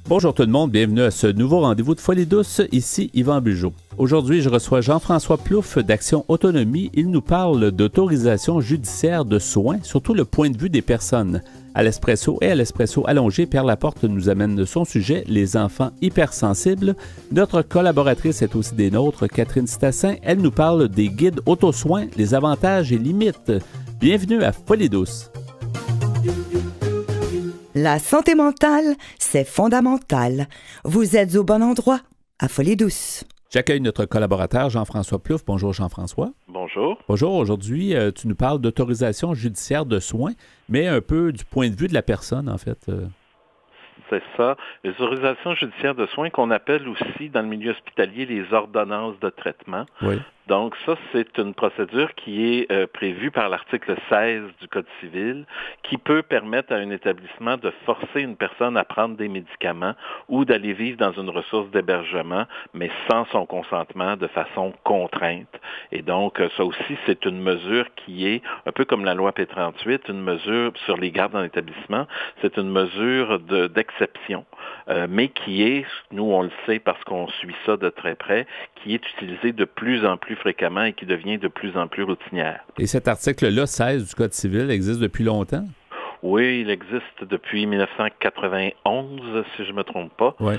Bonjour tout le monde, bienvenue à ce nouveau rendez-vous de Folie douce, ici Yvan Bugeaud. Aujourd'hui, je reçois Jean-François Plouffe d'Action Autonomie. Il nous parle d'autorisation judiciaire de soins, surtout le point de vue des personnes. À l'espresso et à l'espresso allongé, Pierre Laporte nous amène son sujet, les enfants hypersensibles. Notre collaboratrice est aussi des nôtres, Catherine Stassin. Elle nous parle des guides auto-soins, les avantages et limites. Bienvenue à Folie douce. La santé mentale, c'est fondamental. Vous êtes au bon endroit, à Folie douce. J'accueille notre collaborateur Jean-François Plouffe. Bonjour Jean-François. Bonjour. Bonjour. Aujourd'hui, tu nous parles d'autorisation judiciaire de soins, mais un peu du point de vue de la personne, en fait. C'est ça. Les autorisations judiciaires de soins qu'on appelle aussi dans le milieu hospitalier les ordonnances de traitement. Oui. Donc ça, c'est une procédure qui est prévue par l'article 16 du Code civil qui peut permettre à un établissement de forcer une personne à prendre des médicaments ou d'aller vivre dans une ressource d'hébergement, mais sans son consentement, de façon contrainte. Et donc, ça aussi, c'est une mesure qui est, un peu comme la loi P38, une mesure sur les gardes en établissement, c'est une mesure d'exception, mais qui est, nous on le sait parce qu'on suit ça de très près, qui est utilisée de plus en plus fréquemment et qui devient de plus en plus routinière. Et cet article-là, 16 du Code civil, existe depuis longtemps? Oui, il existe depuis 1991, si je ne me trompe pas. Oui.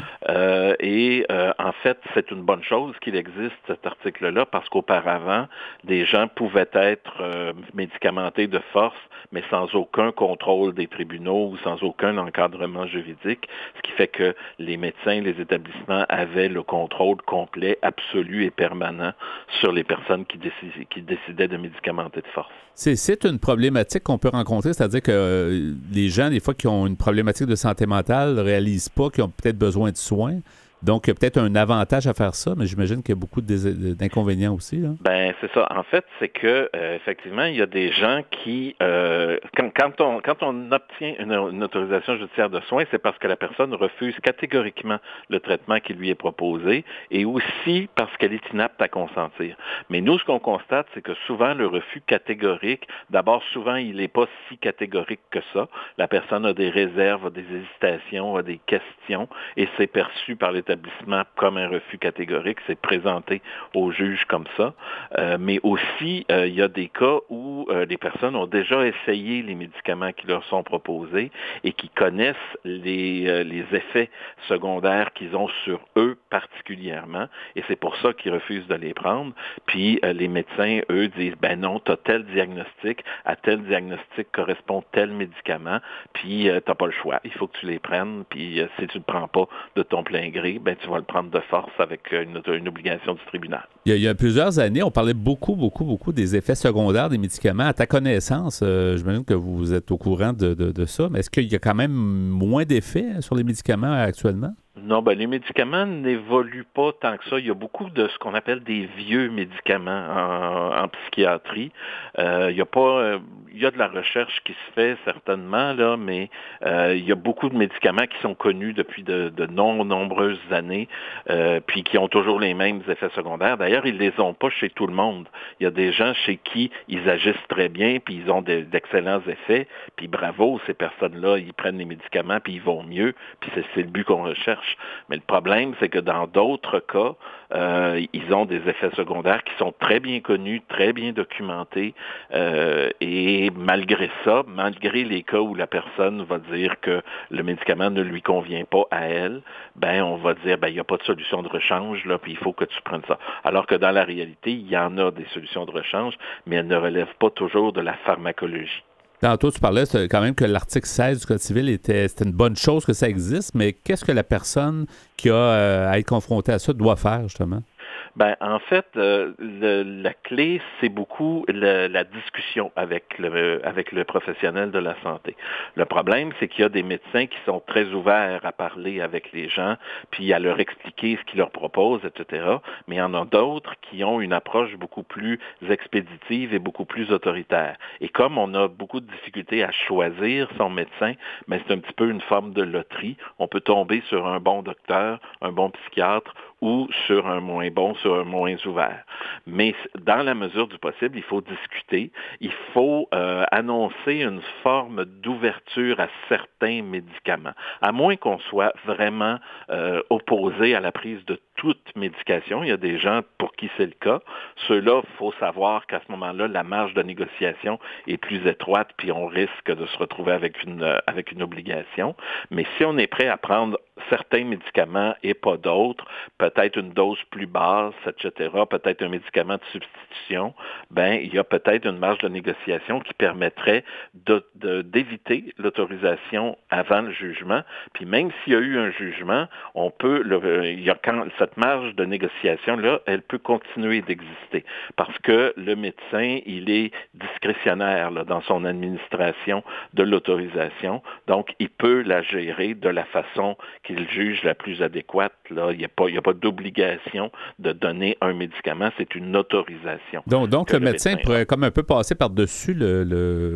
En fait, c'est une bonne chose qu'il existe, cet article-là, parce qu'auparavant, des gens pouvaient être médicamentés de force, mais sans aucun contrôle des tribunaux ou sans aucun encadrement juridique, ce qui fait que les médecins, les établissements avaient le contrôle complet, absolu et permanent sur les personnes qui décidaient de médicamenter de force. C'est une problématique qu'on peut rencontrer, c'est-à-dire que les gens, des fois, qui ont une problématique de santé mentale, ne réalisent pas qu'ils ont peut-être besoin de soins. Donc, il y a peut-être un avantage à faire ça, mais j'imagine qu'il y a beaucoup d'inconvénients aussi. Là. Ben, c'est ça. En fait, c'est que effectivement, il y a des gens qui, quand on obtient une autorisation judiciaire de soins, c'est parce que la personne refuse catégoriquement le traitement qui lui est proposé et aussi parce qu'elle est inapte à consentir. Mais nous, ce qu'on constate, c'est que souvent, le refus catégorique, d'abord, souvent, il n'est pas si catégorique que ça. La personne a des réserves, a des hésitations, a des questions et c'est perçu par l'établissement comme un refus catégorique, c'est présenté au juge comme ça. Mais aussi, il y a des cas où les personnes ont déjà essayé les médicaments qui leur sont proposés et qui connaissent les effets secondaires qu'ils ont sur eux particulièrement. Et c'est pour ça qu'ils refusent de les prendre. Puis les médecins, eux, disent, ben non, tu as tel diagnostic, à tel diagnostic correspond tel médicament, puis tu n'as pas le choix. Il faut que tu les prennes, puis si tu ne le prends pas de ton plein gré, ben, tu vas le prendre de force avec une obligation du tribunal. Il y a plusieurs années, on parlait beaucoup des effets secondaires des médicaments. À ta connaissance, j'imagine que vous êtes au courant de ça, mais est-ce qu'il y a quand même moins d'effets sur les médicaments actuellement? Non, ben les médicaments n'évoluent pas tant que ça. Il y a beaucoup de ce qu'on appelle des vieux médicaments en psychiatrie. Il y a de la recherche qui se fait certainement là, mais il y a beaucoup de médicaments qui sont connus depuis de nombreuses années, puis qui ont toujours les mêmes effets secondaires. D'ailleurs, ils les ont pas chez tout le monde. Il y a des gens chez qui ils agissent très bien, puis ils ont d'excellents effets. Puis bravo, ces personnes-là, ils prennent les médicaments, puis ils vont mieux. Puis c'est le but qu'on recherche. Mais le problème, c'est que dans d'autres cas, ils ont des effets secondaires qui sont très bien connus, très bien documentés, et malgré ça, malgré les cas où la personne va dire que le médicament ne lui convient pas à elle, ben on va dire, ben il n'y a pas de solution de rechange, là, puis il faut que tu prennes ça. Alors que dans la réalité, il y en a des solutions de rechange, mais elles ne relèvent pas toujours de la pharmacologie. Tantôt, tu parlais quand même que l'article 16 du Code civil c'était une bonne chose que ça existe, mais qu'est-ce que la personne qui a à être confrontée à ça doit faire, justement? Ben, en fait, la clé, c'est beaucoup la discussion avec le professionnel de la santé. Le problème, c'est qu'il y a des médecins qui sont très ouverts à parler avec les gens, puis à leur expliquer ce qu'ils leur proposent, etc. Mais il y en a d'autres qui ont une approche beaucoup plus expéditive et beaucoup plus autoritaire. Et comme on a beaucoup de difficultés à choisir son médecin, ben c'est un petit peu une forme de loterie. On peut tomber sur un bon docteur, un bon psychiatre ou sur un moins bon, sur un moins ouvert. Mais dans la mesure du possible, il faut discuter, il faut annoncer une forme d'ouverture à certains médicaments, à moins qu'on soit vraiment opposé à la prise de toute médication. Il y a des gens pour qui c'est le cas. Ceux-là, il faut savoir qu'à ce moment-là, la marge de négociation est plus étroite, puis on risque de se retrouver avec une obligation. Mais si on est prêt à prendre certains médicaments et pas d'autres, peut-être une dose plus basse, etc., peut-être un médicament de substitution, il y a peut-être une marge de négociation qui permettrait d'éviter l'autorisation avant le jugement. Puis même s'il y a eu un jugement, cette marge de négociation-là, elle peut continuer d'exister parce que le médecin, il est discrétionnaire là, dans son administration de l'autorisation. Donc, il peut la gérer de la façon qu'il juge la plus adéquate. Là. Il n'y a pas d'obligation de donner un médicament, c'est une autorisation. Donc le médecin pourrait comme un peu passer par-dessus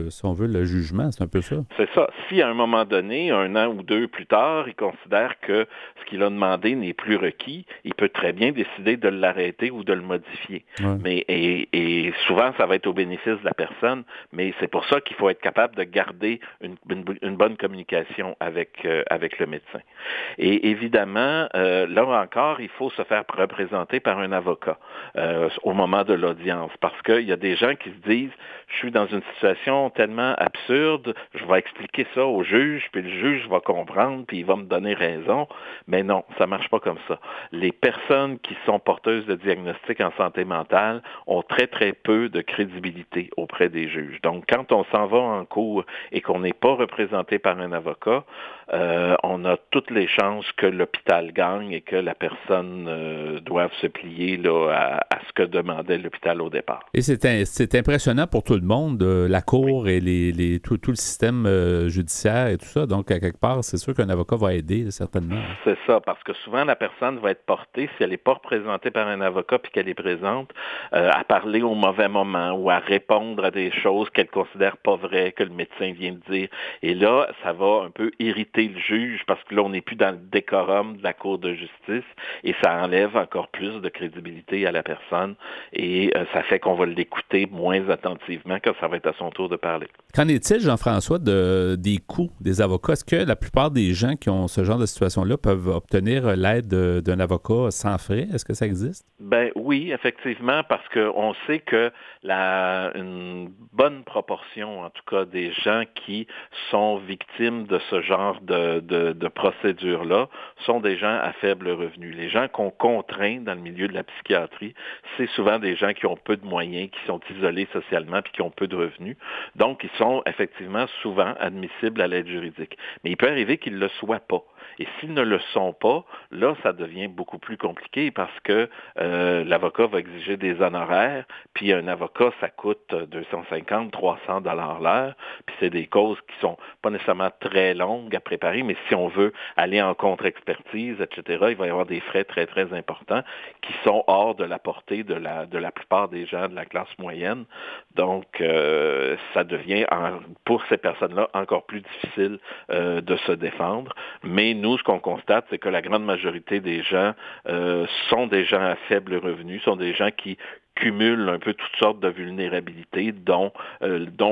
si on veut, le jugement, c'est un peu ça? C'est ça. Si à un moment donné, 1 an ou 2 plus tard, il considère que ce qu'il a demandé n'est plus requis, il peut très bien décider de l'arrêter ou de le modifier. Ouais. Et souvent, ça va être au bénéfice de la personne, mais c'est pour ça qu'il faut être capable de garder une bonne communication avec le médecin. Et évidemment, là encore, il faut se faire représenter par un avocat au moment de l'audience, parce qu'il y a des gens qui se disent « Je suis dans une situation tellement absurde, je vais expliquer ça au juge, puis le juge va comprendre, puis il va me donner raison. » Mais non, ça marche pas comme ça. Les personnes qui sont porteuses de diagnostic en santé mentale ont très, très peu de crédibilité auprès des juges. Donc, quand on s'en va en cours et qu'on n'est pas représenté par un avocat, on a toutes les chances que l'hôpital gagne et que la personne doive se plier là, à ce que demandait l'hôpital au départ. Et c'est impressionnant pour tout le monde, la cour et tout le système judiciaire et tout ça. Donc, à quelque part, c'est sûr qu'un avocat va aider, certainement. C'est ça, parce que souvent, la personne va être portée, si elle n'est pas représentée par un avocat puis qu'elle est présente, à parler au mauvais moment ou à répondre à des choses qu'elle considère pas vraies, que le médecin vient de dire. Et là, ça va un peu irriter le juge parce que là, on n'est plus dans le décorum de la Cour de justice et ça enlève encore plus de crédibilité à la personne et ça fait qu'on va l'écouter moins attentivement quand ça va être à son tour de parler. Qu'en est-il, Jean-François, des coûts des avocats? Est-ce que la plupart des gens qui ont ce genre de situation-là peuvent obtenir l'aide d'un avocat sans frais? Est-ce que ça existe? Oui, effectivement, parce qu'on sait que une bonne proportion, en tout cas, des gens qui sont victimes de ce genre de procédure-là sont des gens à faible revenu. Les gens qu'on contraint dans le milieu de la psychiatrie, c'est souvent des gens qui ont peu de moyens, qui sont isolés socialement puis qui ont peu de revenus. Donc, ils sont effectivement souvent admissibles à l'aide juridique. Mais il peut arriver qu'ils ne le soient pas. Et s'ils ne le sont pas, là, ça devient beaucoup plus compliqué parce que l'avocat va exiger des honoraires, puis un avocat, ça coûte 250, 300 $ l'heure, puis c'est des causes qui sont pas nécessairement très longues à préparer, mais si on veut aller en contre-expertise, etc., il va y avoir des frais très, très importants qui sont hors de la portée de la plupart des gens de la classe moyenne. Donc, ça devient, pour ces personnes-là, encore plus difficile de se défendre. Mais nous, ce qu'on constate, c'est que la grande majorité des gens sont des gens à faible revenu, sont des gens qui cumulent un peu toutes sortes de vulnérabilités, dont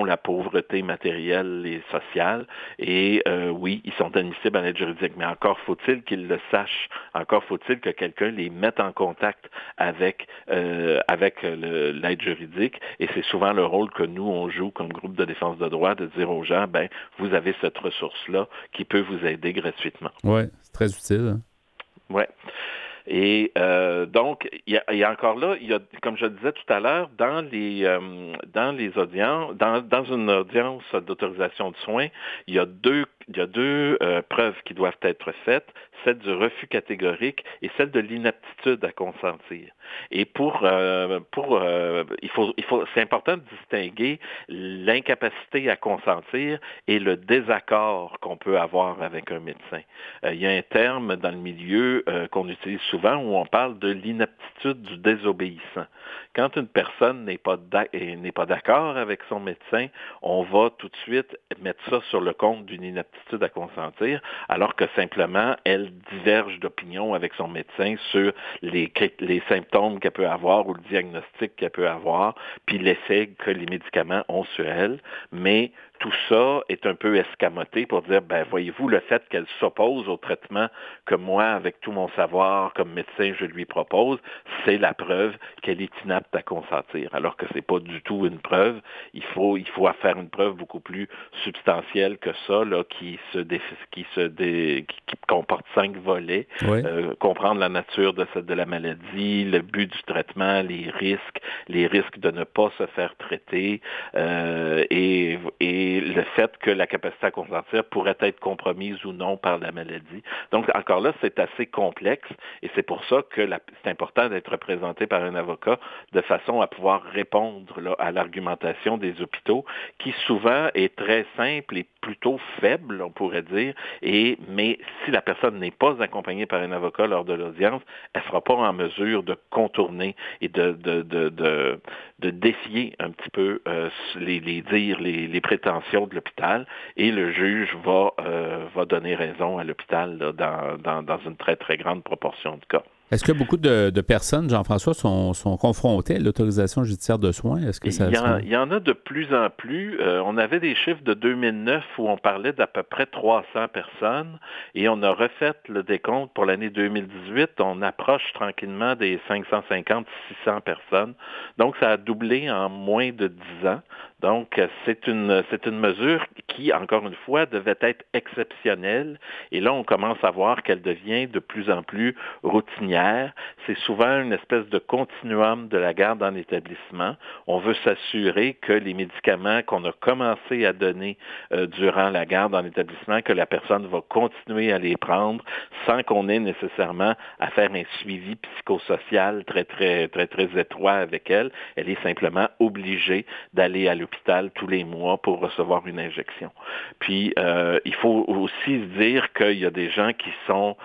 la pauvreté matérielle et sociale. Et oui, ils sont admissibles à l'aide juridique, mais encore faut-il qu'ils le sachent. Encore faut-il que quelqu'un les mette en contact avec l'aide juridique. Et c'est souvent le rôle que nous, on joue comme groupe de défense de droit, de dire aux gens, vous avez cette ressource-là qui peut vous aider gratuitement. Oui, c'est très utile. Oui. Et donc, il y a encore là, comme je le disais tout à l'heure, dans les audiences, dans une audience d'autorisation de soins, il y a deux preuves qui doivent être faites, celle du refus catégorique et celle de l'inaptitude à consentir. Et c'est important de distinguer l'incapacité à consentir et le désaccord qu'on peut avoir avec un médecin. Il y a un terme dans le milieu qu'on utilise souvent où on parle de l'inaptitude du désobéissant. Quand une personne n'est pas d'accord avec son médecin, on va tout de suite mettre ça sur le compte d'une inaptitude inaptitude à consentir, alors que simplement, elle diverge d'opinion avec son médecin sur les symptômes qu'elle peut avoir ou le diagnostic qu'elle peut avoir, puis l'effet que les médicaments ont sur elle. Mais tout ça est un peu escamoté pour dire, ben voyez-vous, le fait qu'elle s'oppose au traitement que moi, avec tout mon savoir comme médecin, je lui propose, c'est la preuve qu'elle est inapte à consentir. Alors que c'est pas du tout une preuve. Il faut faire une preuve beaucoup plus substantielle que ça, là, qui comporte 5 volets. Oui. Comprendre la nature de la maladie, le but du traitement, les risques de ne pas se faire traiter, et le fait que la capacité à consentir pourrait être compromise ou non par la maladie. Donc, encore là, c'est assez complexe et c'est pour ça que c'est important d'être représenté par un avocat de façon à pouvoir répondre là, à l'argumentation des hôpitaux qui souvent est très simple et plutôt faible, on pourrait dire, mais si la personne n'est pas accompagnée par un avocat lors de l'audience, elle ne sera pas en mesure de contourner et de défier un petit peu les prétentions de l'hôpital et le juge va donner raison à l'hôpital là, dans une très, très grande proportion de cas. Est-ce que beaucoup de personnes, Jean-François, sont confrontées à l'autorisation judiciaire de soins? Est-ce que il y en a de plus en plus. On avait des chiffres de 2009 où on parlait d'à peu près 300 personnes et on a refait le décompte pour l'année 2018. On approche tranquillement des 550-600 personnes. Donc, ça a doublé en moins de 10 ans. Donc, c'est une mesure qui, encore une fois, devait être exceptionnelle. Et là, on commence à voir qu'elle devient de plus en plus routinière. C'est souvent une espèce de continuum de la garde en établissement. On veut s'assurer que les médicaments qu'on a commencé à donner durant la garde en établissement, que la personne va continuer à les prendre sans qu'on ait nécessairement à faire un suivi psychosocial très, très, très, très étroit avec elle. Elle est simplement obligée d'aller à l'hôpital tous les mois pour recevoir une injection. Puis, il faut aussi dire qu'il y a des gens qui sont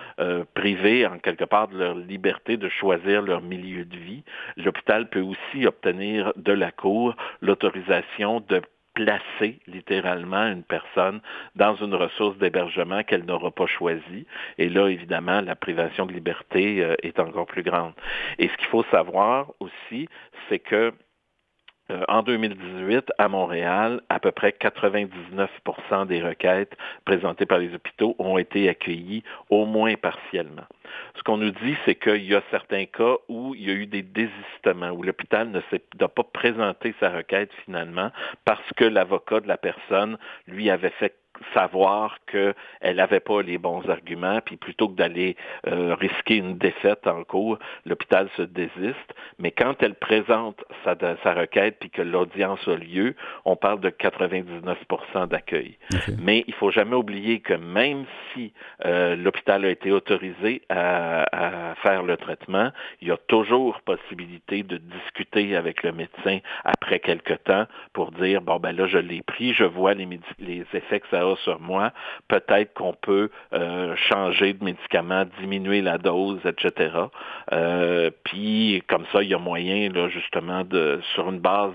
privés en quelque part de leur liberté de choisir leur milieu de vie. L'hôpital peut aussi obtenir de la Cour l'autorisation de placer littéralement une personne dans une ressource d'hébergement qu'elle n'aura pas choisie. Et là, évidemment, la privation de liberté est encore plus grande. Et ce qu'il faut savoir aussi, c'est que en 2018, à Montréal, à peu près 99% des requêtes présentées par les hôpitaux ont été accueillies au moins partiellement. Ce qu'on nous dit, c'est qu'il y a certains cas où il y a eu des désistements, où l'hôpital n'a pas présenté sa requête finalement parce que l'avocat de la personne lui avait fait savoir qu'elle n'avait pas les bons arguments, puis plutôt que d'aller risquer une défaite en cours, l'hôpital se désiste. Mais quand elle présente sa requête puis que l'audience a lieu, on parle de 99% d'accueil. Okay. Mais il ne faut jamais oublier que même si l'hôpital a été autorisé à faire le traitement, il y a toujours possibilité de discuter avec le médecin après quelque temps pour dire, bon, ben là, je l'ai pris, je vois les effets que ça a sur moi, peut-être qu'on peut changer de médicament, diminuer la dose, etc. Puis, comme ça, il y a moyen, là, justement, sur une base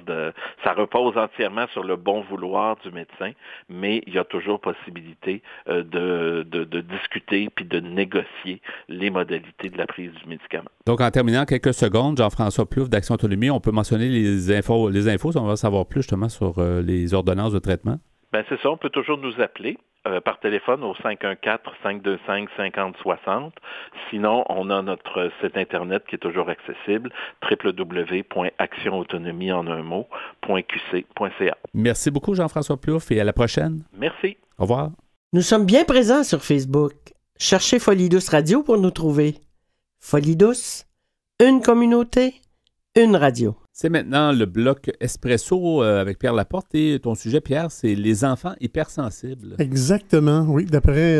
ça repose entièrement sur le bon vouloir du médecin, mais il y a toujours possibilité de discuter puis de négocier les modalités de la prise du médicament. Donc, en terminant quelques secondes, Jean-François Plouffe d'Action Autonomie, on peut mentionner les infos si on veut savoir plus justement sur les ordonnances de traitement? Ben c'est ça, on peut toujours nous appeler par téléphone au 514-525-5060. Sinon, on a notre site Internet qui est toujours accessible, www.actionautonomie.qc.ca. Merci beaucoup, Jean-François Plouffe, et à la prochaine. Merci. Au revoir. Nous sommes bien présents sur Facebook. Cherchez Folie Douce Radio pour nous trouver. Folie Douce, une communauté, une radio. C'est maintenant le bloc Espresso avec Pierre Laporte. Et ton sujet, Pierre, c'est les enfants hypersensibles. Exactement, oui. D'après,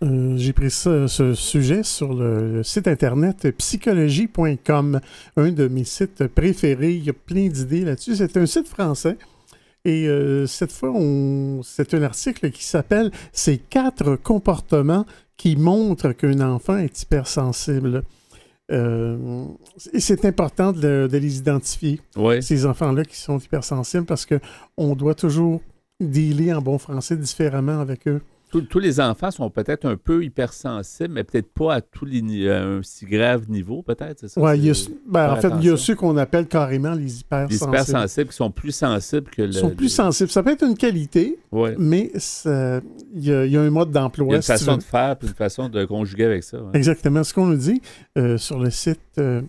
j'ai pris ce sujet sur le site internet psychologie.com, un de mes sites préférés. Il y a plein d'idées là-dessus. C'est un site français. Et cette fois, c'est un article qui s'appelle « Ces 4 comportements qui montrent qu'un enfant est hypersensible ». Et c'est important de les identifier, ces enfants-là qui sont hypersensibles, parce qu'on doit toujours dealer en bon français différemment avec eux. Tous les enfants sont peut-être un peu hypersensibles, mais peut-être pas à un si grave niveau, peut-être, c'est ça? Oui, en fait, il y a ceux qu'on appelle carrément les hypersensibles. Les hypersensibles qui sont plus sensibles que Ils sont plus sensibles. Ça peut être une qualité, mais il y a un mode d'emploi. Il y a une façon de faire et une façon de conjuguer avec ça. Ouais. Exactement. Ce qu'on nous dit sur le site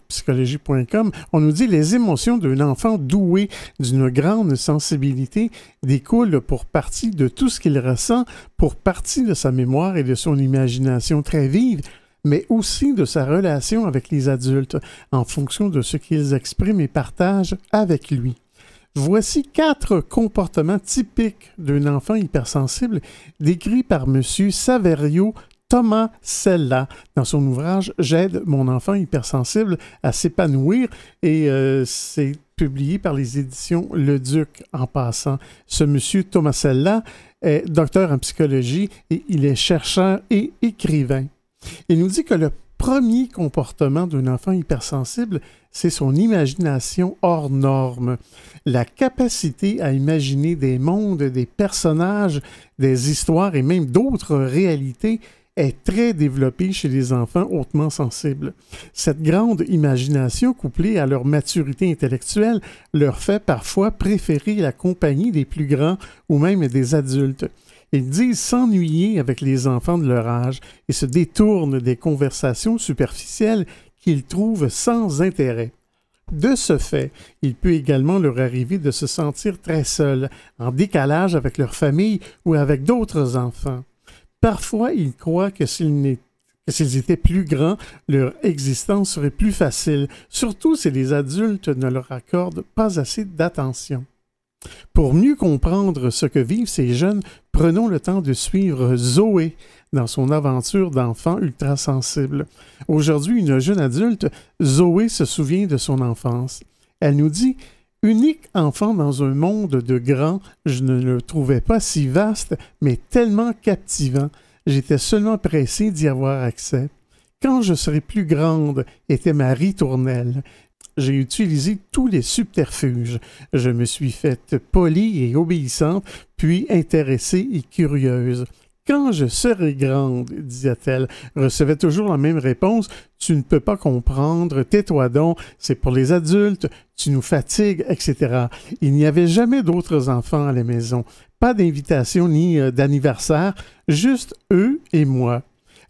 psychologie.com, on nous dit les émotions d'un enfant doué d'une grande sensibilité découlent pour partie de tout ce qu'il ressent, pour partie de sa mémoire et de son imagination très vive, mais aussi de sa relation avec les adultes, en fonction de ce qu'ils expriment et partagent avec lui. Voici 4 comportements typiques d'un enfant hypersensible décrits par M. Saverio Tomasella dans son ouvrage « J'aide mon enfant hypersensible à s'épanouir » et c'est publié par les éditions Le Duc en passant. Ce M. Tomasella est docteur en psychologie et il est chercheur et écrivain. Il nous dit que le premier comportement d'un enfant hypersensible, c'est son imagination hors norme. La capacité à imaginer des mondes, des personnages, des histoires et même d'autres réalités est très développée chez les enfants hautement sensibles. Cette grande imagination, couplée à leur maturité intellectuelle, leur fait parfois préférer la compagnie des plus grands ou même des adultes. Ils disent s'ennuyer avec les enfants de leur âge et se détournent des conversations superficielles qu'ils trouvent sans intérêt. De ce fait, il peut également leur arriver de se sentir très seuls, en décalage avec leur famille ou avec d'autres enfants. Parfois, ils croient que s'ils étaient plus grands, leur existence serait plus facile, surtout si les adultes ne leur accordent pas assez d'attention. Pour mieux comprendre ce que vivent ces jeunes, prenons le temps de suivre Zoé dans son aventure d'enfant ultrasensible. Aujourd'hui, une jeune adulte, Zoé se souvient de son enfance. Elle nous dit « Unique enfant dans un monde de grands, je ne le trouvais pas si vaste, mais tellement captivant. J'étais seulement pressé d'y avoir accès. Quand je serai plus grande, était ma ritournelle. J'ai utilisé tous les subterfuges. Je me suis faite polie et obéissante, puis intéressée et curieuse. Quand je serai grande, disait-elle, recevait toujours la même réponse. Tu ne peux pas comprendre, tais-toi donc, c'est pour les adultes, tu nous fatigues, etc. Il n'y avait jamais d'autres enfants à la maison. Pas d'invitation ni d'anniversaire, juste eux et moi.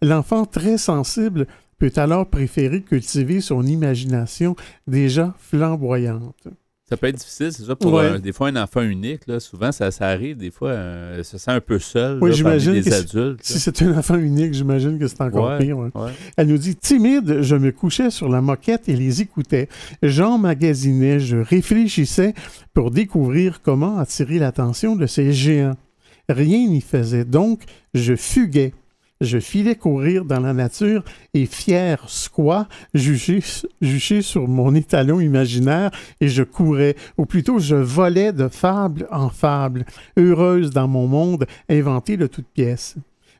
L'enfant très sensible peut alors préférer cultiver son imagination déjà flamboyante. Ça peut être difficile, c'est ça, pour des fois un enfant unique. Là, souvent, ça arrive, des fois, se sent un peu seul parmi des adultes. Si c'est un enfant unique, j'imagine que c'est encore pire. Ouais. Elle nous dit « Timide, je me couchais sur la moquette et les écoutais. J'emmagasinais, je réfléchissais pour découvrir comment attirer l'attention de ces géants. Rien n'y faisait, donc je fuguais. Je filais courir dans la nature et fier squat, juché sur mon étalon imaginaire et je courais, ou plutôt je volais de fable en fable, heureuse dans mon monde inventé de toutes pièces.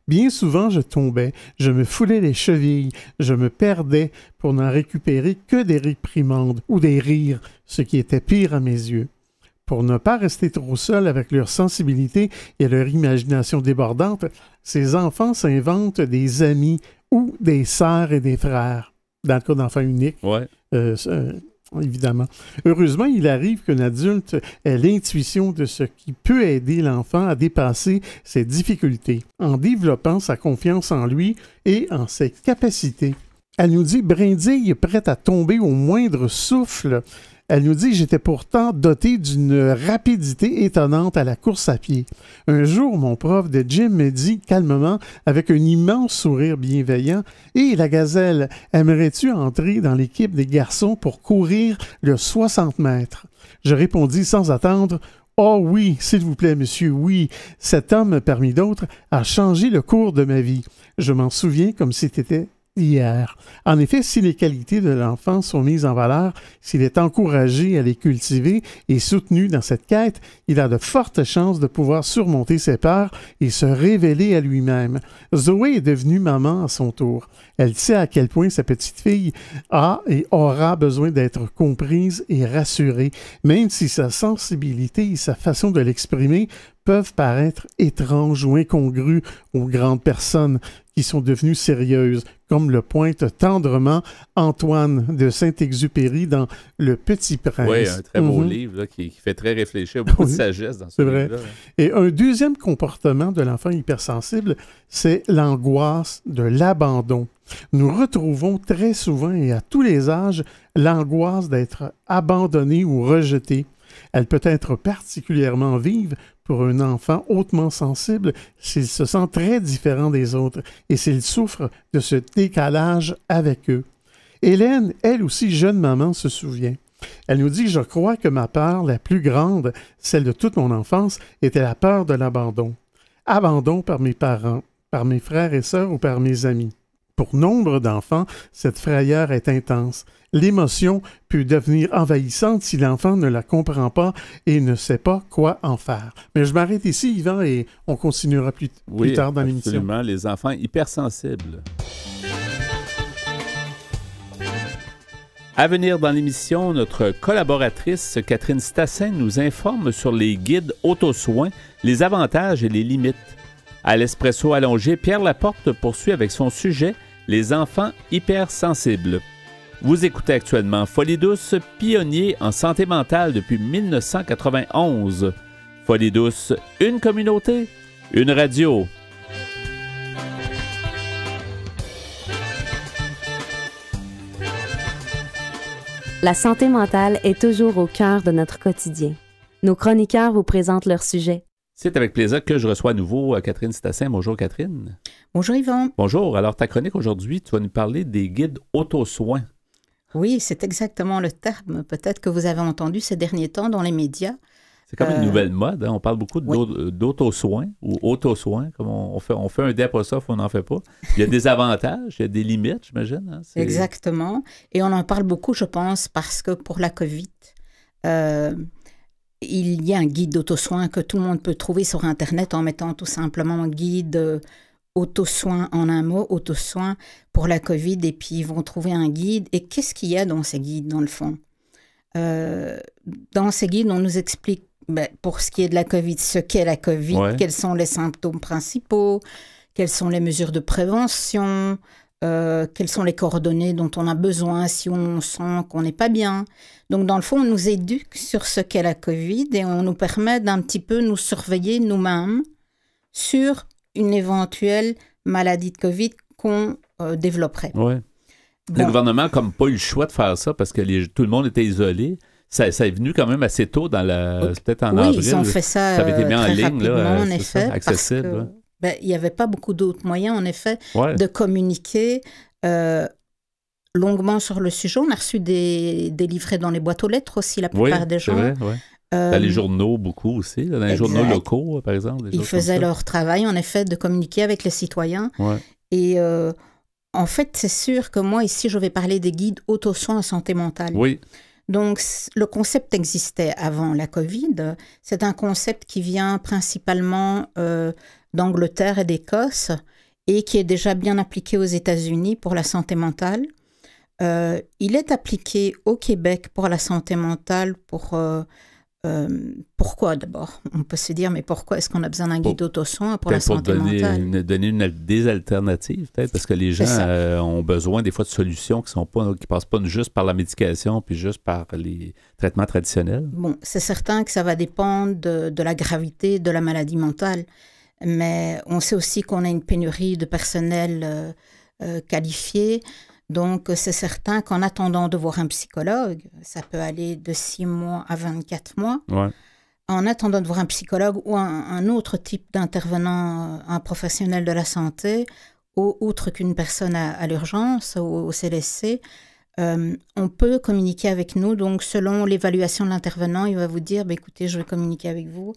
Bien souvent je tombais, je me foulais les chevilles, je me perdais pour n'en récupérer que des réprimandes ou des rires, ce qui était pire à mes yeux. Pour ne pas rester trop seuls avec leur sensibilité et leur imagination débordante, ces enfants s'inventent des amis ou des sœurs et des frères, dans le cas d'enfants uniques, évidemment. Heureusement, il arrive qu'un adulte ait l'intuition de ce qui peut aider l'enfant à dépasser ses difficultés, en développant sa confiance en lui et en ses capacités. Elle nous dit « Brindille prête à tomber au moindre souffle ». Elle nous dit « J'étais pourtant doté d'une rapidité étonnante à la course à pied. Un jour, mon prof de gym me dit calmement, avec un immense sourire bienveillant, « Hé, la gazelle, aimerais-tu entrer dans l'équipe des garçons pour courir le 60 mètres? » Je répondis sans attendre, « Oh oui, s'il vous plaît, monsieur, oui. » Cet homme, parmi d'autres, a changé le cours de ma vie. Je m'en souviens comme si c'était hier. En effet, si les qualités de l'enfant sont mises en valeur, s'il est encouragé à les cultiver et soutenu dans cette quête, il a de fortes chances de pouvoir surmonter ses peurs et se révéler à lui-même. Zoé est devenue maman à son tour. Elle sait à quel point sa petite fille a et aura besoin d'être comprise et rassurée, même si sa sensibilité et sa façon de l'exprimer peuvent paraître étranges ou incongrues aux grandes personnes qui sont devenues sérieuses, comme le pointe tendrement Antoine de Saint-Exupéry dans Le Petit Prince. Oui, un très beau livre là, qui fait très réfléchir, beaucoup de sagesse dans ce livre-là. Et un deuxième comportement de l'enfant hypersensible, c'est l'angoisse de l'abandon. Nous retrouvons très souvent et à tous les âges l'angoisse d'être abandonné ou rejeté. Elle peut être particulièrement vive pour un enfant hautement sensible s'il se sent très différent des autres et s'il souffre de ce décalage avec eux. Hélène, elle aussi jeune maman, se souvient. Elle nous dit « Je crois que ma peur la plus grande, celle de toute mon enfance, était la peur de l'abandon. Abandon par mes parents, par mes frères et sœurs ou par mes amis. Pour nombre d'enfants, cette frayeur est intense. L'émotion peut devenir envahissante si l'enfant ne la comprend pas et ne sait pas quoi en faire. » Mais je m'arrête ici, Yvan, et on continuera plus tard dans l'émission. Absolument, les enfants hypersensibles. À venir dans l'émission, notre collaboratrice Catherine Stassin nous informe sur les guides auto-soins, les avantages et les limites. À l'Espresso allongé, Pierre Laporte poursuit avec son sujet « Les enfants hypersensibles ». Vous écoutez actuellement Folie douce, pionnier en santé mentale depuis 1991. Folie douce, une communauté, une radio. La santé mentale est toujours au cœur de notre quotidien. Nos chroniqueurs vous présentent leur sujet. C'est avec plaisir que je reçois à nouveau Catherine Stassin. Bonjour Catherine. Bonjour Yvan. Bonjour. Alors ta chronique aujourd'hui, tu vas nous parler des guides auto-soins. Oui, c'est exactement le terme. Peut-être que vous avez entendu ces derniers temps dans les médias. C'est comme une nouvelle mode. Hein? On parle beaucoup d'auto-soins ou auto-soins. Comme on fait un D apostrophe, on n'en fait pas. Il y a des avantages, il y a des limites, j'imagine. Hein? Exactement. Et on en parle beaucoup, je pense, parce que pour la COVID, il y a un guide d'auto-soins que tout le monde peut trouver sur Internet en mettant tout simplement guide auto-soins en un mot, auto-soins pour la COVID, et puis ils vont trouver un guide. Et qu'est-ce qu'il y a dans ces guides, dans le fond? Dans ces guides, on nous explique, pour ce qui est de la COVID, ce qu'est la COVID, quels sont les symptômes principaux, quelles sont les mesures de prévention, quelles sont les coordonnées dont on a besoin si on sent qu'on n'est pas bien. Donc, dans le fond, on nous éduque sur ce qu'est la COVID et on nous permet d'un petit peu nous surveiller nous-mêmes sur une éventuelle maladie de COVID qu'on développerait. Oui. Bon. Le gouvernement n'a comme pas eu le choix de faire ça parce que tout le monde était isolé. Ça est venu quand même assez tôt, peut-être en avril. Oui, ils ont fait ça, ça avait été mis en ligne, là, en effet, ça, accessible. Il n'y avait pas beaucoup d'autres moyens, en effet, de communiquer longuement sur le sujet. On a reçu des livrets dans les boîtes aux lettres aussi, la plupart des gens. Vrai, ouais. Dans les journaux, beaucoup aussi. Dans les journaux locaux, par exemple. Ils faisaient leur travail, en effet, de communiquer avec les citoyens. Ouais. Et en fait, c'est sûr que moi, ici, je vais parler des guides auto-soins en santé mentale. Oui. Donc, le concept existait avant la COVID. C'est un concept qui vient principalement d'Angleterre et d'Écosse et qui est déjà bien appliqué aux États-Unis pour la santé mentale. Il est appliqué au Québec pour la santé mentale pourquoi d'abord? On peut se dire, mais pourquoi est-ce qu'on a besoin d'un guide auto-soin pour la santé mentale? Donner des alternatives, peut-être, parce que les gens ont besoin des fois de solutions qui ne passent pas juste par la médication puis juste par les traitements traditionnels. Bon, c'est certain que ça va dépendre de la gravité de la maladie mentale, mais on sait aussi qu'on a une pénurie de personnel qualifié. Donc, c'est certain qu'en attendant de voir un psychologue, ça peut aller de 6 mois à 24 mois. Ouais. En attendant de voir un psychologue ou un autre type d'intervenant, un professionnel de la santé, outre qu'une personne à l'urgence, au CLSC, on peut communiquer avec nous. Donc, selon l'évaluation de l'intervenant, il va vous dire, écoutez, je vais communiquer avec vous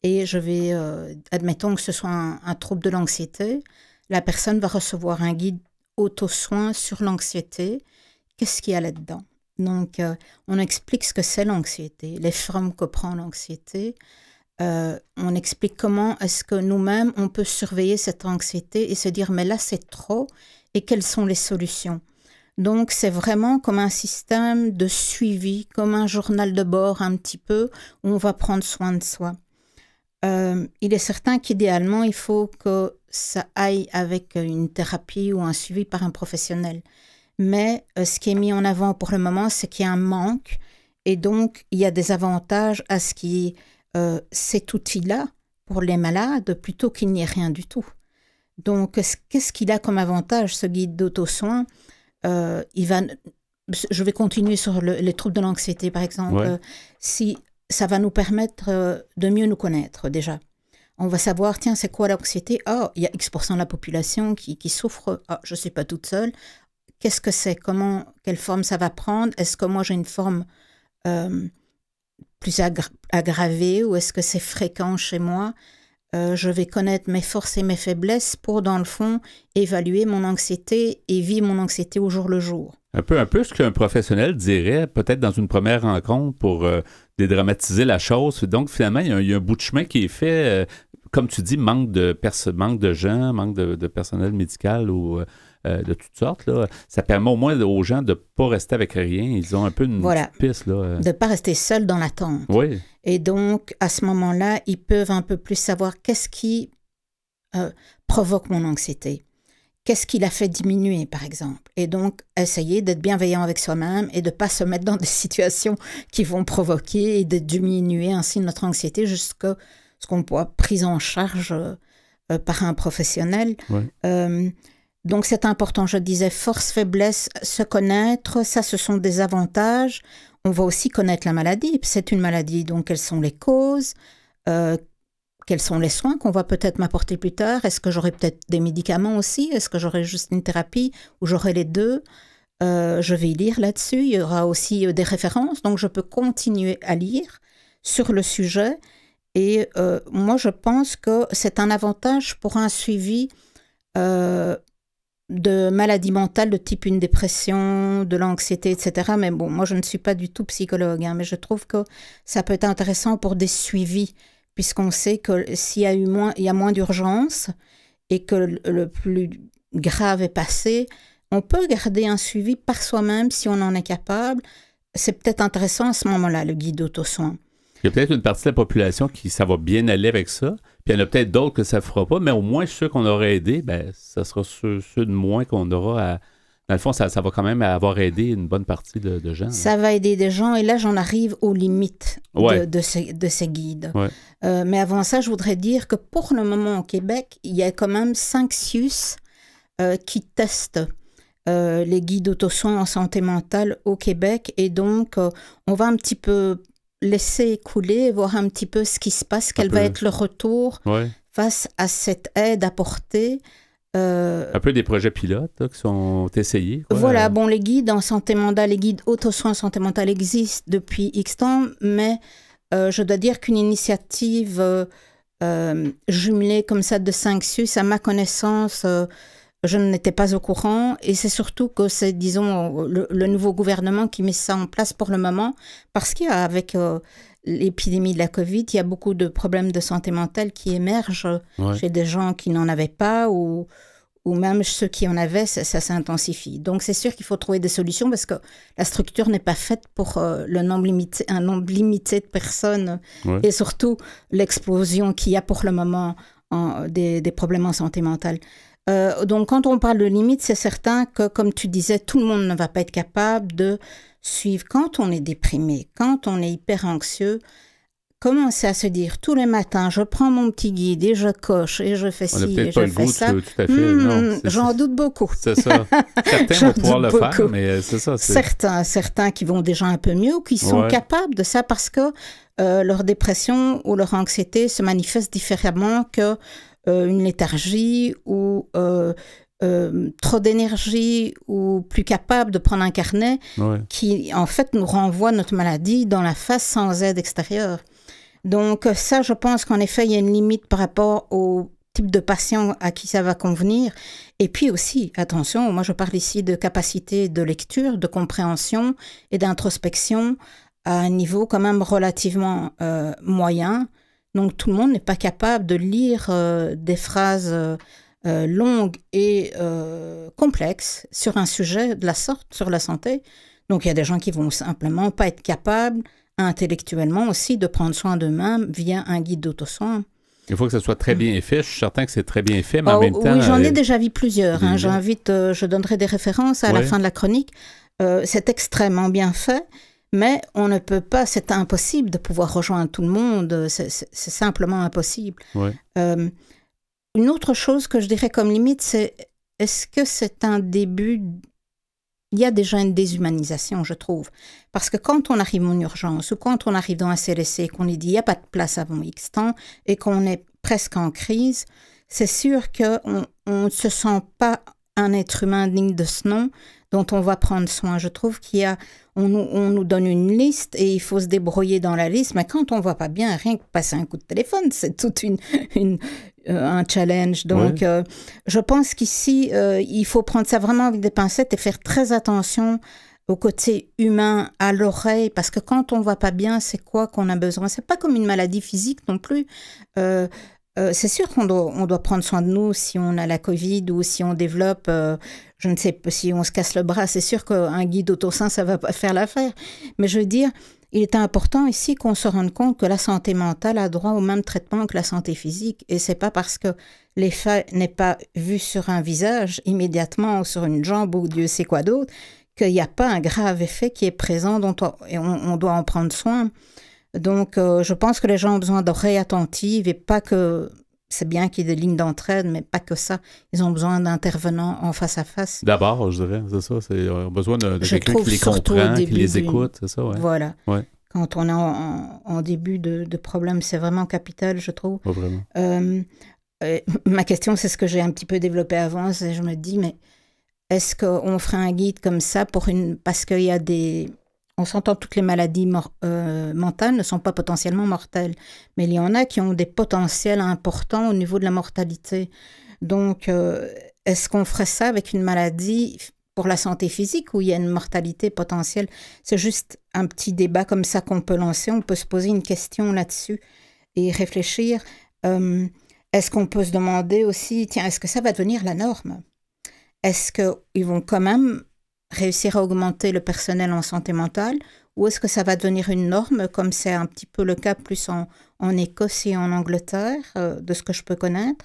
et je vais, admettons que ce soit un trouble de l'anxiété, la personne va recevoir un guide auto-soin sur l'anxiété. Qu'est-ce qu'il y a là-dedans? Donc, on explique ce que c'est l'anxiété, les formes que prend l'anxiété. On explique comment est-ce que nous-mêmes, on peut surveiller cette anxiété et se dire, mais là, c'est trop, et quelles sont les solutions? Donc, c'est vraiment comme un système de suivi, comme un journal de bord un petit peu, où on va prendre soin de soi. il est certain qu'idéalement, il faut que ça aille avec une thérapie ou un suivi par un professionnel. Mais ce qui est mis en avant pour le moment, c'est qu'il y a un manque et donc il y a des avantages à ce qui est cet outil-là pour les malades plutôt qu'il n'y ait rien du tout. Donc, qu'est-ce qu'il a comme avantage, ce guide d'auto-soin? Je vais continuer sur les troubles de l'anxiété, par exemple. Ouais. Si ça va nous permettre de mieux nous connaître, déjà. On va savoir, tiens, c'est quoi l'anxiété? Ah, il y a X% de la population qui souffre. Ah, je ne suis pas toute seule. Qu'est-ce que c'est? Quelle forme ça va prendre? Est-ce que moi, j'ai une forme plus aggravée ou est-ce que c'est fréquent chez moi? Je vais connaître mes forces et mes faiblesses pour, dans le fond, évaluer mon anxiété et vivre mon anxiété au jour le jour. Un peu ce qu'un professionnel dirait, peut-être dans une première rencontre pour dédramatiser la chose. Donc, finalement, il y a un bout de chemin qui est fait. Comme tu dis, manque de gens, manque de personnel médical ou de toutes sortes. Là. Ça permet au moins aux gens de ne pas rester avec rien. Ils ont un peu une petite piste. Là. De ne pas rester seul dans l'attente. Oui. Et donc, à ce moment-là, ils peuvent un peu plus savoir qu'est-ce qui provoque mon anxiété. Qu'est-ce qui l'a fait diminuer, par exemple? Et donc, essayer d'être bienveillant avec soi-même et de ne pas se mettre dans des situations qui vont provoquer et de diminuer ainsi notre anxiété jusqu'à ce qu'on soit pris en charge par un professionnel. Ouais. Donc, c'est important, je disais, force, faiblesse, se connaître, ça, ce sont des avantages. On va aussi connaître la maladie. C'est une maladie, donc quelles sont les causes? Quels sont les soins qu'on va peut-être m'apporter plus tard? Est-ce que j'aurai peut-être des médicaments aussi? Est-ce que j'aurai juste une thérapie ou j'aurai les deux? Je vais lire là-dessus. Il y aura aussi des références, donc je peux continuer à lire sur le sujet. Et moi, je pense que c'est un avantage pour un suivi de maladies mentales de type une dépression, de l'anxiété, etc. Mais bon, moi, je ne suis pas du tout psychologue, mais je trouve que ça peut être intéressant pour des suivis, puisqu'on sait que s'il y a il y a moins d'urgence et que le plus grave est passé, on peut garder un suivi par soi-même si on en est capable. C'est peut-être intéressant à ce moment-là, le guide d'auto-soin. Il y a peut-être une partie de la population qui ça va bien aller avec ça, puis il y en a peut-être d'autres que ça ne fera pas, mais au moins ceux qu'on aura aidés, ben, ça sera ceux de moins qu'on aura à... Dans le fond, ça va quand même avoir aidé une bonne partie de gens. Ça va aider des gens, et là, j'en arrive aux limites de ces guides. Ouais. Mais avant ça, je voudrais dire que pour le moment, au Québec, il y a quand même 5 CIUS qui testent les guides auto-soins en santé mentale au Québec, et donc, on va un petit peu laisser couler, voir un petit peu ce qui se passe, quel va être le retour face à cette aide apportée. Un peu des projets pilotes là, qui sont essayés. Quoi. Voilà, bon, les guides en santé mentale, les guides auto-soins en santé mentale existent depuis X temps, mais je dois dire qu'une initiative jumelée comme ça de 5 CIUS, à ma connaissance, je n'étais pas au courant, et c'est surtout que c'est, disons, le nouveau gouvernement qui met ça en place pour le moment, parce qu'avec l'épidémie de la COVID, il y a beaucoup de problèmes de santé mentale qui émergent chez des gens qui n'en avaient pas, ou même ceux qui en avaient, ça s'intensifie. Donc c'est sûr qu'il faut trouver des solutions, parce que la structure n'est pas faite pour un nombre limité de personnes, et surtout l'explosion qu'il y a pour le moment des problèmes en santé mentale. Donc, quand on parle de limites, c'est certain que, comme tu disais, tout le monde ne va pas être capable de suivre. Quand on est déprimé, quand on est hyper anxieux, commencer à se dire tous les matins, je prends mon petit guide et je coche et je fais ci et je fais ça. Tout à fait. J'en doute beaucoup. C'est ça. Certains vont pouvoir le faire, mais c'est ça. Certains qui vont déjà un peu mieux ou qui sont capables de ça, parce que leur dépression ou leur anxiété se manifeste différemment que une léthargie ou trop d'énergie ou plus capable de prendre un carnet qui, en fait, nous renvoie notre maladie dans la face sans aide extérieure. Donc ça, je pense qu'en effet, il y a une limite par rapport au type de patient à qui ça va convenir. Et puis aussi, attention, moi je parle ici de capacité de lecture, de compréhension et d'introspection à un niveau quand même relativement moyen. Donc, tout le monde n'est pas capable de lire des phrases longues et complexes sur un sujet de la sorte, sur la santé. Donc, il y a des gens qui vont simplement pas être capables, intellectuellement aussi, de prendre soin d'eux-mêmes via un guide d'auto-soin. Il faut que ce soit très bien fait. Je suis certain que c'est très bien fait, mais en même temps... Oui, j'en ai déjà vu plusieurs. Je donnerai des références à la fin de la chronique. C'est extrêmement bien fait, mais on ne peut pas, c'est impossible de pouvoir rejoindre tout le monde. C'est simplement impossible. Ouais. Une autre chose que je dirais comme limite, c'est est-ce que c'est un début... Il y a déjà une déshumanisation, je trouve. Parce que quand on arrive en urgence ou quand on arrive dans un CLSC, qu'on est dit il n'y a pas de place avant X temps et qu'on est presque en crise, c'est sûr qu'on ne se sent pas un être humain digne de ce nom dont on va prendre soin. Je trouve on nous donne une liste et il faut se débrouiller dans la liste, mais quand on ne va pas bien, rien que passer un coup de téléphone, c'est tout un challenge. Donc, je pense qu'ici, il faut prendre ça vraiment avec des pincettes et faire très attention au côté humain, à l'oreille, parce que quand on ne va pas bien, c'est quoi qu'on a besoin? C'est pas comme une maladie physique non plus. C'est sûr qu'on doit prendre soin de nous si on a la COVID ou si on développe, je ne sais pas, si on se casse le bras. C'est sûr qu'un guide autosain, ça ne va pas faire l'affaire. Mais je veux dire, il est important ici qu'on se rende compte que la santé mentale a droit au même traitement que la santé physique. Et ce n'est pas parce que l'effet n'est pas vu sur un visage immédiatement ou sur une jambe ou Dieu sait quoi d'autre, qu'il n'y a pas un grave effet qui est présent et on doit en prendre soin. Donc, je pense que les gens ont besoin d'oreilles attentives et pas que... C'est bien qu'il y ait des lignes d'entraide, mais pas que ça. Ils ont besoin d'intervenants en face à face. D'abord, je dirais, c'est ça. Ils ont besoin de quelqu'un qui les comprend, qui les écoute, c'est ça, ouais. Voilà. Ouais. Quand on est en début de problème, c'est vraiment capital, je trouve. Pas vraiment. Ma question, c'est ce que j'ai un petit peu développé avant. Je me dis, mais est-ce qu'on ferait un guide comme ça parce qu'il y a des... On s'entend, toutes les maladies mentales ne sont pas potentiellement mortelles, mais il y en a qui ont des potentiels importants au niveau de la mortalité. Donc, est-ce qu'on ferait ça avec une maladie pour la santé physique où il y a une mortalité potentielle? C'est juste un petit débat comme ça qu'on peut lancer. On peut se poser une question là-dessus et réfléchir. Est-ce qu'on peut se demander aussi, tiens, est-ce que ça va devenir la norme? Est-ce qu'ils vont quand même réussir à augmenter le personnel en santé mentale, ou est-ce que ça va devenir une norme, comme c'est un petit peu le cas plus en Écosse et en Angleterre, de ce que je peux connaître.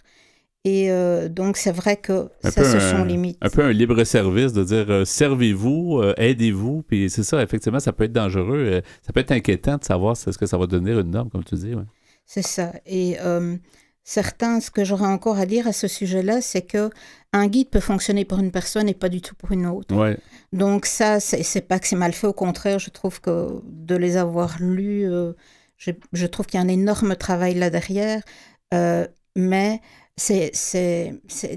Et donc, c'est vrai que ce sont limites. Un peu un libre-service, de dire servez-vous, aidez-vous, puis c'est ça, effectivement, ça peut être dangereux, ça peut être inquiétant de savoir ce que ça va devenir une norme, comme tu dis. Ouais. C'est ça. Et ce que j'aurais encore à dire à ce sujet-là, c'est que un guide peut fonctionner pour une personne et pas du tout pour une autre. Ouais. Donc ça, c'est pas que c'est mal fait, au contraire, je trouve que de les avoir lus, je trouve qu'il y a un énorme travail là derrière, mais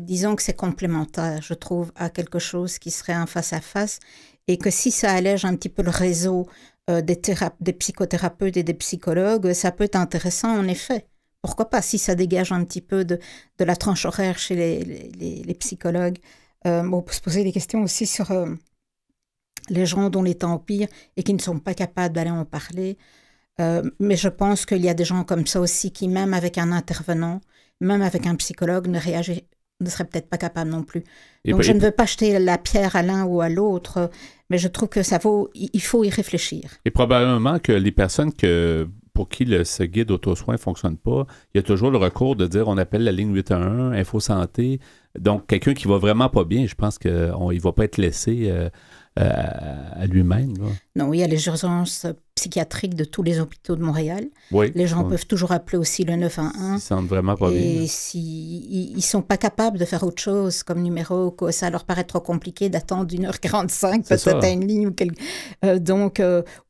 disons que c'est complémentaire, je trouve, à quelque chose qui serait un face-à-face, et que si ça allège un petit peu le réseau des psychothérapeutes et des psychologues, ça peut être intéressant en effet. Pourquoi pas, si ça dégage un petit peu de la tranche horaire chez les psychologues. On peut se poser des questions aussi sur les gens dont les temps empirent et qui ne sont pas capables d'aller en parler. Mais je pense qu'il y a des gens comme ça aussi qui, même avec un intervenant, même avec un psychologue, ne seraient peut-être pas capables non plus. Donc je ne veux pas jeter la pierre à l'un ou à l'autre, mais je trouve que il faut y réfléchir. Et probablement que les personnes pour qui ce guide auto-soin ne fonctionne pas, il y a toujours le recours de dire on appelle la ligne 811, Info Santé. Donc, quelqu'un qui va vraiment pas bien, je pense qu'il ne va pas être laissé à lui-même. Là. Non, il y a les urgences psychiatriques de tous les hôpitaux de Montréal. Oui, les gens peuvent toujours appeler aussi le 911. Ils ne se sentent vraiment pas bien. Et s'ils ne sont pas capables de faire autre chose comme numéro, que ça leur paraît trop compliqué d'attendre 1h45 peut-être à une ligne,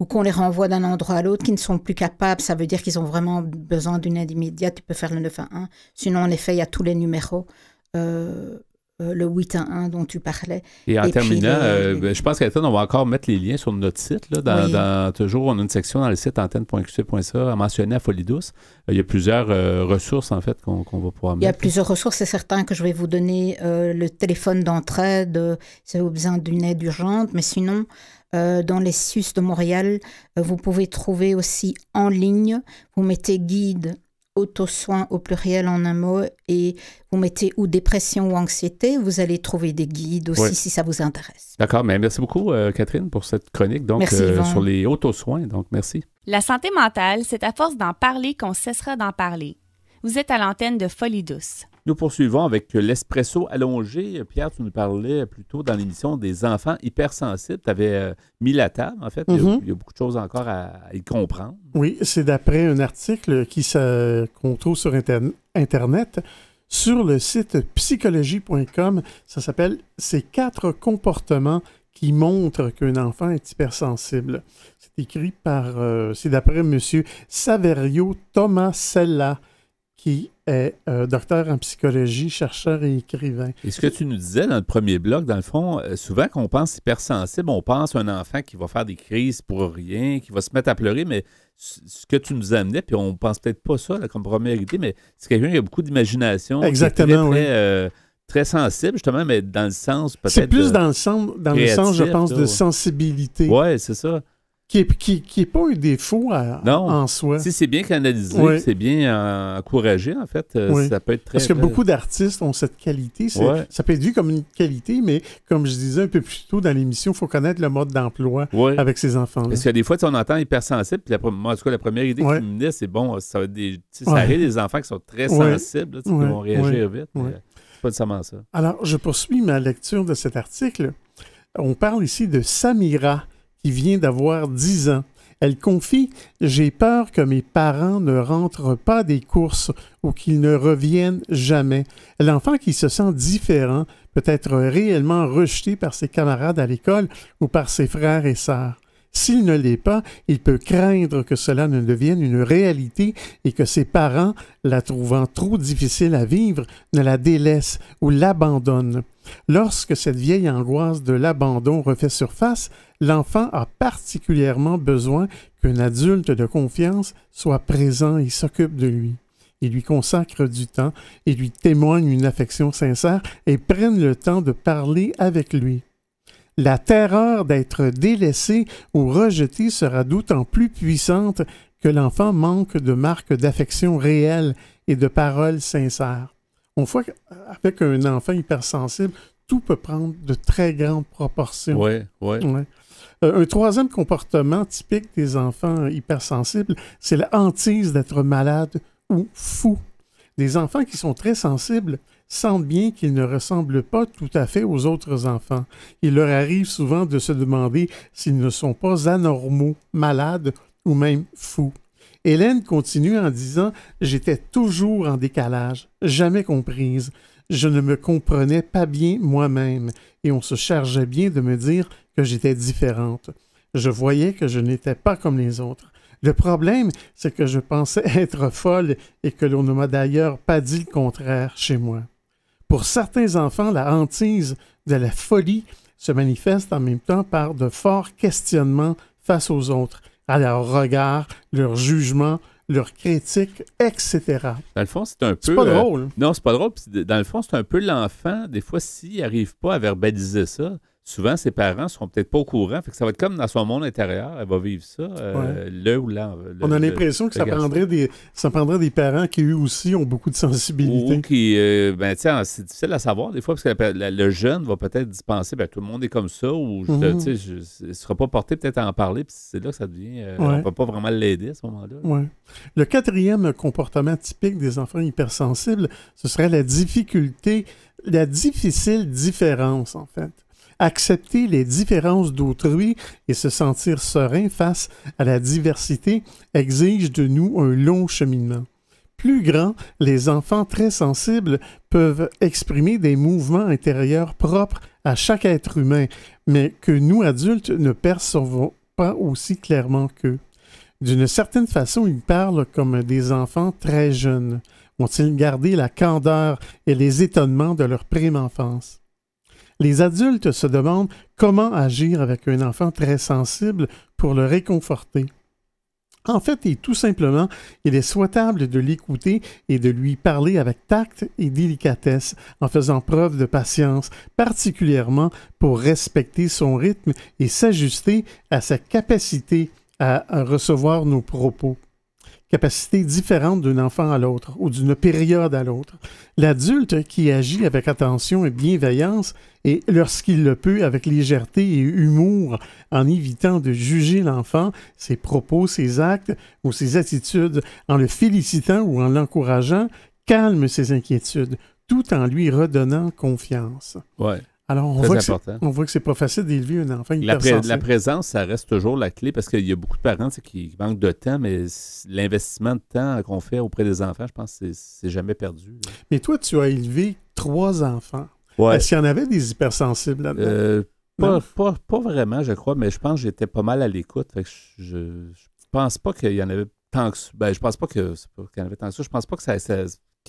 ou qu'on les renvoie d'un endroit à l'autre, qui ne sont plus capables, ça veut dire qu'ils ont vraiment besoin d'une aide immédiate, tu peux faire le 911. Sinon, en effet, il y a tous les numéros. Le 811 dont tu parlais. Et en terminant, je pense qu'Antenne, on va encore mettre les liens sur notre site. Là, toujours, on a une section dans le site antenne.qc.ca à mentionner à Folie douce. Il y a plusieurs ressources, en fait, qu'on va pouvoir mettre. Il y a plusieurs ressources. C'est certain que je vais vous donner le téléphone d'entraide si vous avez besoin d'une aide urgente. Mais sinon, dans les SUS de Montréal, vous pouvez trouver aussi en ligne, vous mettez guide auto-soin au pluriel en un mot et vous mettez ou dépression ou anxiété, vous allez trouver des guides aussi si ça vous intéresse. D'accord, mais merci beaucoup Catherine pour cette chronique donc sur les auto-soins, donc merci. La santé mentale, c'est à force d'en parler qu'on cessera d'en parler. Vous êtes à l'antenne de Folie douce. Nous poursuivons avec l'espresso allongé. Pierre, tu nous parlais plus tôt dans l'émission des enfants hypersensibles. Tu avais mis la table, en fait. Il y a beaucoup de choses encore à y comprendre. Oui, c'est d'après un article qu'on trouve sur Internet. Sur le site psychologie.com, ça s'appelle « Ces 4 comportements qui montrent qu'un enfant est hypersensible ». C'est écrit c'est d'après M. Saverio Tomasella, qui est docteur en psychologie, chercheur et écrivain. Et ce que tu nous disais dans le premier bloc, dans le fond, souvent quand on pense hypersensible, on pense à un enfant qui va faire des crises pour rien, qui va se mettre à pleurer, mais ce que tu nous amenais, puis on pense peut-être pas ça là, comme première idée, mais c'est quelqu'un qui a beaucoup d'imagination. Exactement, très sensible, justement, mais dans le sens peut-être... C'est plus dans le sens, je pense, de sensibilité. Oui, c'est ça. Qui n'est pas un défaut en soi. Si c'est bien canalisé, c'est bien encouragé, en fait, ça peut être très... Parce que beaucoup d'artistes ont cette qualité. Ça peut être vu comme une qualité, mais comme je disais un peu plus tôt dans l'émission, il faut connaître le mode d'emploi avec ces enfants-là. Parce que des fois, on entend hypersensible, puis moi, en tout cas, la première idée qui me venait, c'est bon, ça va être ça arrive des enfants qui sont très sensibles, là, qui vont réagir vite. C'est pas nécessairement ça. Alors, je poursuis ma lecture de cet article. On parle ici de Samira, qui vient d'avoir 10 ans. Elle confie « J'ai peur que mes parents ne rentrent pas des courses ou qu'ils ne reviennent jamais. » L'enfant qui se sent différent peut être réellement rejeté par ses camarades à l'école ou par ses frères et sœurs. S'il ne l'est pas, il peut craindre que cela ne devienne une réalité et que ses parents, la trouvant trop difficile à vivre, ne la délaissent ou l'abandonnent. Lorsque cette vieille angoisse de l'abandon refait surface, l'enfant a particulièrement besoin qu'un adulte de confiance soit présent et s'occupe de lui. Il lui consacre du temps et lui témoigne une affection sincère et prenne le temps de parler avec lui. La terreur d'être délaissé ou rejeté sera d'autant plus puissante que l'enfant manque de marques d'affection réelles et de paroles sincères. On voit qu'avec un enfant hypersensible, tout peut prendre de très grandes proportions. Oui. Un troisième comportement typique des enfants hypersensibles, c'est la hantise d'être malade ou fou. Des enfants qui sont très sensibles sentent bien qu'ils ne ressemblent pas tout à fait aux autres enfants. Il leur arrive souvent de se demander s'ils ne sont pas anormaux, malades ou même fous. Hélène continue en disant « J'étais toujours en décalage, jamais comprise. Je ne me comprenais pas bien moi-même et on se chargeait bien de me dire que j'étais différente. Je voyais que je n'étais pas comme les autres. Le problème, c'est que je pensais être folle et que l'on ne m'a d'ailleurs pas dit le contraire chez moi. » Pour certains enfants, la hantise de la folie se manifeste en même temps par de forts questionnements face aux autres, à leur regard, leur jugement, leur critique, etc. Dans le fond, c'est un peu... C'est pas drôle. Non, c'est pas drôle. Dans le fond, c'est un peu l'enfant, des fois, s'il n'arrive pas à verbaliser ça, souvent, ses parents ne seront peut-être pas au courant. Fait que ça va être comme dans son monde intérieur. Elle va vivre ça, le ou là. On a l'impression que ça prendrait des parents qui, eux aussi, ont beaucoup de sensibilité. Ou qui, c'est difficile à savoir des fois, parce que le jeune va peut-être dispenser, tout le monde est comme ça, ou il ne sera pas porté peut-être à en parler, puis c'est là que ça devient... on ne peut pas vraiment l'aider à ce moment-là. Ouais. Le quatrième comportement typique des enfants hypersensibles, ce serait la difficile différence, en fait. Accepter les différences d'autrui et se sentir serein face à la diversité exige de nous un long cheminement. Plus grands, les enfants très sensibles peuvent exprimer des mouvements intérieurs propres à chaque être humain, mais que nous, adultes, ne percevons pas aussi clairement qu'eux. D'une certaine façon, ils parlent comme des enfants très jeunes. Ont-ils gardé la candeur et les étonnements de leur prime enfance? Les adultes se demandent comment agir avec un enfant très sensible pour le réconforter. En fait, et tout simplement, il est souhaitable de l'écouter et de lui parler avec tact et délicatesse, en faisant preuve de patience, particulièrement pour respecter son rythme et s'ajuster à sa capacité à recevoir nos propos. capacités différentes d'un enfant à l'autre ou d'une période à l'autre. L'adulte qui agit avec attention et bienveillance et, lorsqu'il le peut, avec légèreté et humour, en évitant de juger l'enfant, ses propos, ses actes ou ses attitudes, en le félicitant ou en l'encourageant, calme ses inquiétudes, tout en lui redonnant confiance. Ouais. Alors, on voit que c'est pas facile d'élever un enfant hypersensible. La présence, ça reste toujours la clé parce qu'il y a beaucoup de parents qui manquent de temps, mais l'investissement de temps qu'on fait auprès des enfants, je pense que c'est jamais perdu. Là. Mais toi, tu as élevé 3 enfants. Ouais. Est-ce qu'il y en avait des hypersensibles là-dedans? Pas vraiment, je crois, mais je pense que j'étais pas mal à l'écoute. Fait que je pense pas qu'il y en avait tant que ça. Ben, je pense pas qu'il y en avait tant que ça. Je pense pas que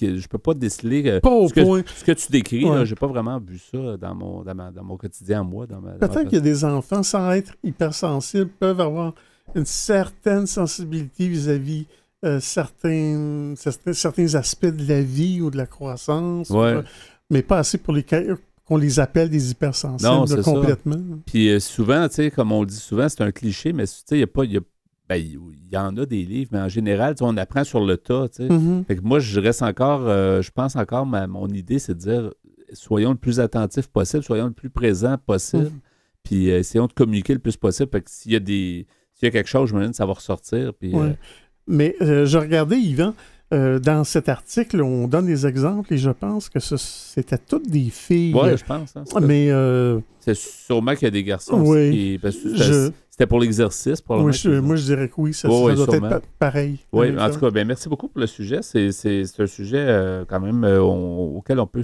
je peux pas déceler ce que tu décris. Ouais. J'ai pas vraiment vu ça dans mon quotidien, moi. Peut-être qu'il y a des enfants, sans être hypersensibles, peuvent avoir une certaine sensibilité vis-à-vis certains aspects de la vie ou de la croissance, mais pas assez pour qu'on les appelle des hypersensibles. Non, c'est complètement. Ça. Puis souvent, tu sais, comme on le dit souvent, c'est un cliché, mais tu sais, il y en a des livres, mais en général, on apprend sur le tas. Tu sais. Mm-hmm. Fait que moi, je pense encore, mon idée, c'est de dire, soyons le plus attentifs possible, soyons le plus présents possible, puis essayons de communiquer le plus possible. Fait que s'il y a quelque chose, je me dis que ça va ressortir. Puis, Mais je regardais, Yvan, dans cet article, on donne des exemples et je pense que c'était toutes des filles. Oui, je pense. Hein, mais c'est sûrement qu'il y a des garçons aussi. Parce que c'était pour l'exercice. Moi, je dirais que oui, ça doit être pareil. Oui, en tout cas, merci beaucoup pour le sujet. C'est un sujet quand même auquel on peut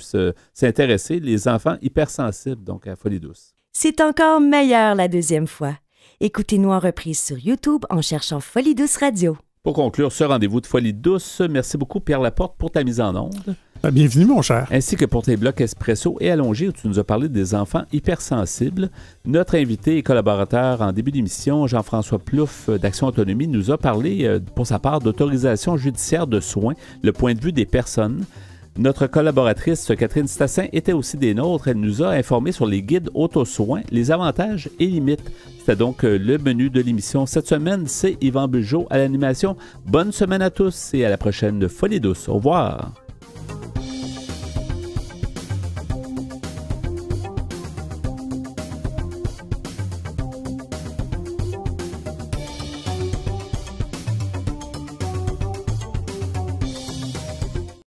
s'intéresser. Les enfants hypersensibles, donc à Folie douce. C'est encore meilleur la deuxième fois. Écoutez-nous en reprise sur YouTube en cherchant Folie douce radio. Pour conclure ce rendez-vous de Folie douce, merci beaucoup Pierre Laporte pour ta mise en onde. Bienvenue mon cher. Ainsi que pour tes blocs Espresso et Allongé où tu nous as parlé des enfants hypersensibles. Notre invité et collaborateur en début d'émission, Jean-François Plouffe d'Action Autonomie, nous a parlé pour sa part d'autorisation judiciaire de soins, le point de vue des personnes. Notre collaboratrice Catherine Stassin était aussi des nôtres. Elle nous a informé sur les guides auto-soins, les avantages et limites. C'était donc le menu de l'émission cette semaine. C'est Yvan Bugeaud à l'animation. Bonne semaine à tous et à la prochaine Folie douce. Au revoir.